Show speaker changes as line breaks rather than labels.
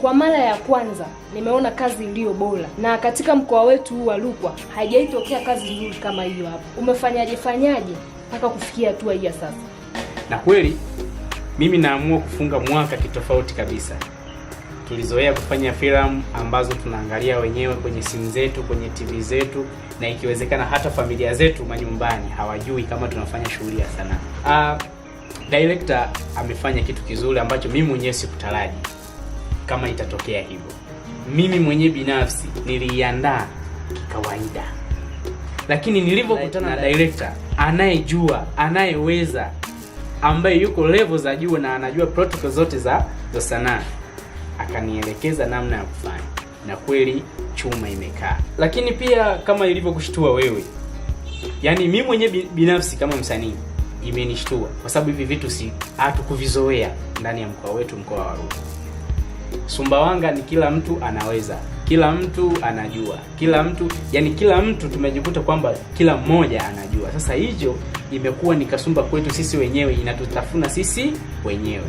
Kwa mara ya kwanza nimeona kazi iliyo bora, na katika mkoa wetu huu wa Rukwa haijaitokea kazi nzuri kama hiyo hapo. Umefanyaje mpaka kufikia hatua hii sasa?
Na kweli mimi naamua kufunga mwaka kitofauti kabisa. Tulizoea kufanya filamu ambazo tunaangalia wenyewe kwenye simu zetu, kwenye TV zetu, na ikiwezekana hata familia zetu manyumbani hawajui kama tunafanya shughuli ya sanaa. Director amefanya kitu kizuri ambacho mimi mwenyewe sikutaraji kama itatokea hivyo. Mimi mwenyewe binafsi niliandaa kawaida, lakini nilipokutana na director anayejua, anayeweza, ambaye yuko level za juu na anajua protocol zote za sanaa, akanielekeza namna ya kufanya, na kweli chuma imekaa. Lakini pia kama ilivyokushtua wewe, yani mimi mwenyewe binafsi kama msanii imenishtua, kwa sababu hivi vitu hatukuvizoea ndani ya mkoa wetu, mkoa wa Rukwa. Sumbawanga ni kila mtu anaweza, kila mtu anajua, kila mtu tumejikuta kwamba kila mmoja anajua. Sasa hicho imekuwa ni kasumba kwetu sisi wenyewe, inatutafuna sisi wenyewe.